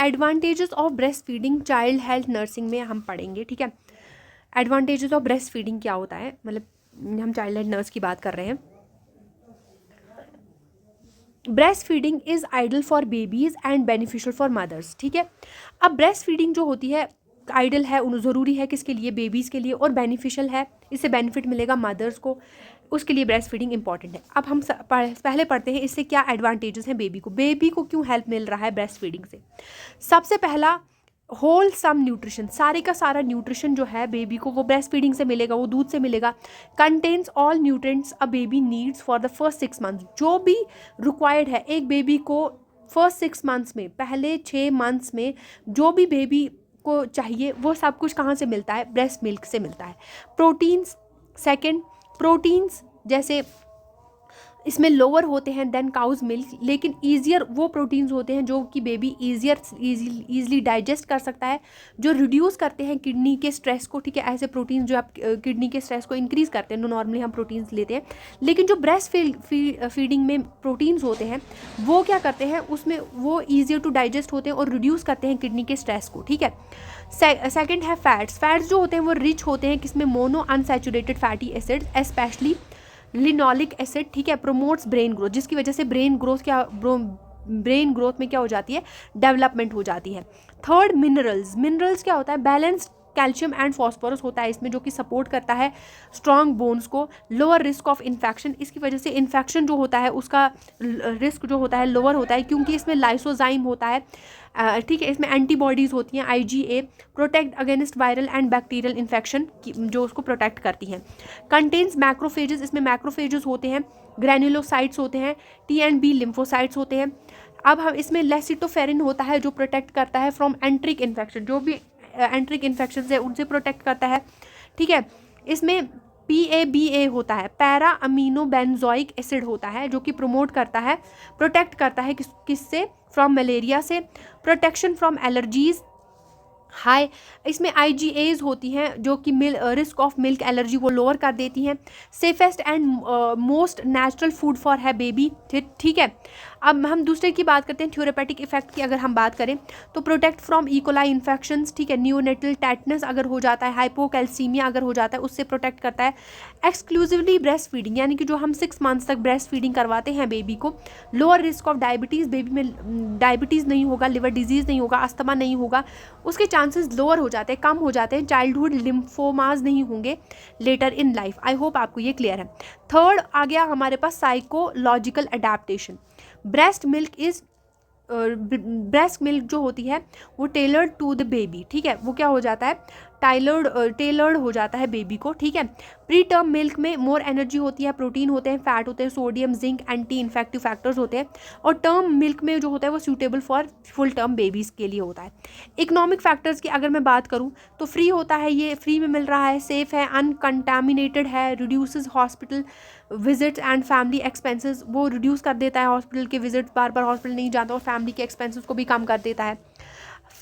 Advantages of breast feeding child health nursing में हम पढ़ेंगे, ठीक है। एडवांटेजेस ऑफ ब्रेस्ट फीडिंग क्या होता है, मतलब हम चाइल्ड हेल्थ नर्स की बात कर रहे हैं। Breast feeding is ideal for babies and beneficial for mothers, ठीक है। अब ब्रेस्ट फीडिंग जो होती है आइडल है, ज़रूरी है किसके लिए, बेबीज़ के लिए, और बेनिफिशियल है, इससे बेनिफिट मिलेगा मदर्स को, उसके लिए ब्रेस्ट फीडिंग इंपॉर्टेंट है। अब हम पहले पढ़ते हैं इससे क्या एडवांटेजेस हैं बेबी को क्यों हेल्प मिल रहा है ब्रेस्ट फीडिंग से। सबसे पहला, होल सम न्यूट्रिशन, सारे का सारा न्यूट्रिशन जो है बेबी को वो ब्रेस्ट फीडिंग से मिलेगा, वो दूध से मिलेगा। Contains all nutrients a baby needs for the first 6 months, जो भी रिक्वायर्ड है एक बेबी को फर्स्ट 6 मंथ्स में, पहले 6 मंथ्स में जो भी बेबी को चाहिए वो सब कुछ कहाँ से मिलता है, ब्रेस्ट मिल्क से मिलता है। प्रोटीन्स, सेकेंड, प्रोटीन्स जैसे इसमें लोअर होते हैं देन काउज मिल्क, लेकिन ईजियर वो प्रोटीन्स होते हैं जो कि बेबी ईजिली डाइजेस्ट कर सकता है, जो रिड्यूस करते हैं किडनी के स्ट्रेस को, ठीक है। ऐसे प्रोटीन्स जो आप किडनी के स्ट्रेस को इंक्रीज करते हैं, नॉर्मली हम प्रोटीन्स लेते हैं, लेकिन जो ब्रेस्ट फीडिंग में प्रोटीन्स होते हैं वो क्या करते हैं, उसमें वो ईजियर टू डाइजेस्ट होते हैं और रिड्यूस करते हैं किडनी के स्ट्रेस को, ठीक है। सेकेंड है फैट्स जो होते हैं वो रिच होते हैं किसमें, mono unsaturated fatty acids, specially linoleic acid, ठीक है। प्रोमोट्स ब्रेन ग्रोथ, जिसकी वजह से ब्रेन ग्रोथ में क्या हो जाती है, डेवलपमेंट हो जाती है। थर्ड, मिनरल्स क्या होता है, बैलेंस्ड कैल्शियम एंड फॉस्फोरस होता है इसमें, जो कि सपोर्ट करता है स्ट्रॉन्ग बोन्स को। लोअर रिस्क ऑफ इन्फेक्शन, इसकी वजह से इन्फेक्शन जो होता है उसका रिस्क जो होता है लोअर होता है, क्योंकि इसमें लाइसोजाइम होता है, ठीक है। इसमें एंटीबॉडीज़ होती हैं IgA, protect against viral and bacterial infection जो उसको प्रोटेक्ट करती हैं। कंटेन्स मैक्रोफेजेस, इसमें मैक्रोफेजेस होते हैं, ग्रैन्युलोसाइट्स होते हैं, T&B लिम्फोसाइट्स होते हैं। अब हम इसमें लेसिटोफेरिन होता है जो प्रोटेक्ट करता है फ्रॉम एंट्रिक इन्फेक्शन, जो भी एंट्रिक इन्फेक्शन है उनसे प्रोटेक्ट करता है, ठीक है। इसमें PABA होता है, पैरा अमीनो बेंजोइक एसिड होता है, जो कि प्रोटेक्ट करता है किससे, फ्रॉम मलेरिया से। प्रोटेक्शन फ्रॉम एलर्जीज हाई, इसमें IgAs होती हैं जो कि रिस्क ऑफ मिल्क एलर्जी वो लोअर कर देती हैं। Safest and most natural food for है बेबी, ठीक है। अब हम दूसरे की बात करते हैं, थ्योरेपेटिक इफेक्ट की अगर हम बात करें तो प्रोटेक्ट फ्रॉम इकोलाई इन्फेक्शंस, ठीक है। नियोनेटल टेटनस अगर हो जाता है, हाइपोकैल्सीमिया अगर हो जाता है, उससे प्रोटेक्ट करता है। एक्सक्लूसिवली ब्रेस्ट फीडिंग, यानी कि जो हम 6 मंथ्स तक ब्रेस्ट फीडिंग करवाते हैं बेबी को, lower risk of diabetes, baby में डायबिटीज़ नहीं होगा, लिवर डिजीज़ नहीं होगा, अस्थमा नहीं होगा, उसके चांसेस लोअर हो जाते हैं, कम हो जाते हैं। चाइल्डहुड लिम्फोमाज नहीं होंगे later in life. I hope आपको ये क्लियर है। थर्ड आ गया हमारे पास साइकोलॉजिकल अडेप्टेशन। ब्रेस्ट मिल्क जो होती है वो टेलर्ड टू द बेबी, ठीक है। वो क्या हो जाता है, टेलर्ड हो जाता है बेबी को, ठीक है। प्री टर्म मिल्क में मोर एनर्जी होती है, प्रोटीन होते हैं, फैट होते हैं, sodium, zinc, anti infective factors होते हैं। और टर्म मिल्क में जो होता है वो suitable for full term babies के लिए होता है। इकोनॉमिक फैक्टर्स की अगर मैं बात करूँ तो फ्री होता है, ये फ्री में मिल रहा है, सेफ है, अनकंटामिनेटेड है, reduces hospital visits and family expenses, वो रिड्यूस कर देता है हॉस्पिटल के विजिट्स, बार बार हॉस्पिटल नहीं जाता, और फैमिली के एक्सपेंसेस को भी कम कर देता है।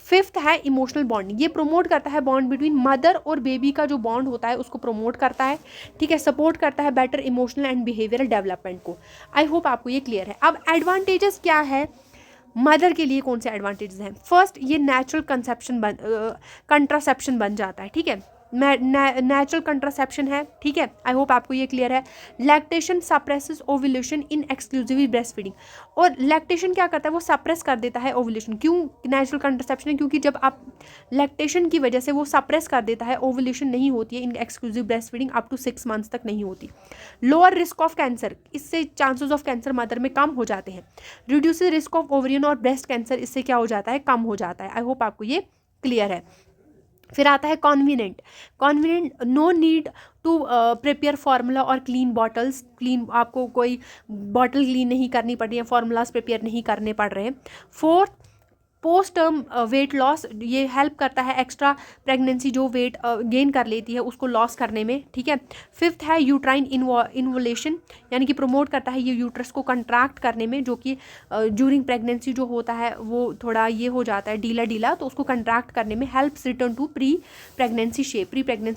फिफ्थ है इमोशनल बॉन्डिंग, ये प्रोमोट करता है बॉन्ड बिटवीन मदर और बेबी का जो बॉन्ड होता है उसको प्रोमोट करता है, ठीक है। सपोर्ट करता है better emotional and behavioural development को। आई होप आपको ये क्लियर है। अब एडवांटेजेस क्या है मदर के लिए, कौन से एडवांटेजेस हैं। फर्स्ट, ये नेचुरल कंट्रासेप्शन बन जाता है, ठीक है। नेचुरल कंट्रासेप्शन है, ठीक है। आई होप आपको ये क्लियर है। लैक्टेशन सप्रेसेस ओव्यूलेशन इन एक्सक्लूसिव ब्रेस्ट फीडिंग, और लैक्टेशन क्या करता है, वो सप्रेस कर देता है ओव्यूलेशन। क्यों नेचुरल कंट्रासेप्शन है, क्योंकि जब आप लैक्टेशन की वजह से वो सप्रेस कर देता है, ओव्यूलेशन नहीं होती है in exclusive breast feeding, up to 6 months तक नहीं होती। लोअर रिस्क ऑफ कैंसर, इससे चांसेस ऑफ कैंसर मदर में कम हो जाते हैं। रिड्यूसेस रिस्क ऑफ ओवरियन और ब्रेस्ट कैंसर, इससे क्या हो जाता है, कम हो जाता है। आई होप आपको ये क्लियर है। फिर आता है convenient, no need to prepare formula और क्लीन बॉटल्स, आपको कोई बॉटल क्लीन नहीं करनी पड़ रही है, फार्मूलाज प्रिपेयर नहीं करने पड़ रहे हैं। Fourth, post term weight loss, ये हेल्प करता है एक्स्ट्रा प्रेगनेंसी जो वेट गेन कर लेती है उसको लॉस करने में, ठीक है। फिफ्थ है यूट्राइन इन्वोलेशन, यानी कि प्रमोट करता है ये यूट्रस को कंट्रैक्ट करने में, जो कि ड्यूरिंग प्रेगनेंसी जो होता है वो थोड़ा ये हो जाता है ढीला, तो उसको कंट्रैक्ट करने में helps return to pre pregnancy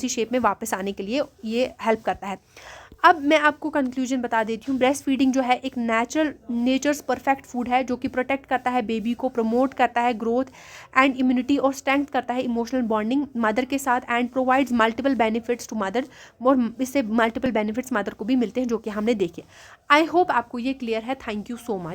shape में वापस आने के लिए ये हेल्प करता है। अब मैं आपको कंक्लूजन बता देती हूँ। ब्रेस्ट फीडिंग जो है एक नेचर्स परफेक्ट फूड है जो कि प्रोटेक्ट करता है बेबी को, प्रमोट करता है ग्रोथ एंड इम्यूनिटी और स्ट्रेंथ करता है इमोशनल बॉन्डिंग मदर के साथ and provides multiple benefits to mother, और इससे मल्टीपल बेनिफिट्स मदर को भी मिलते हैं जो कि हमने देखे। आई होप आपको ये क्लियर है। Thank you so much.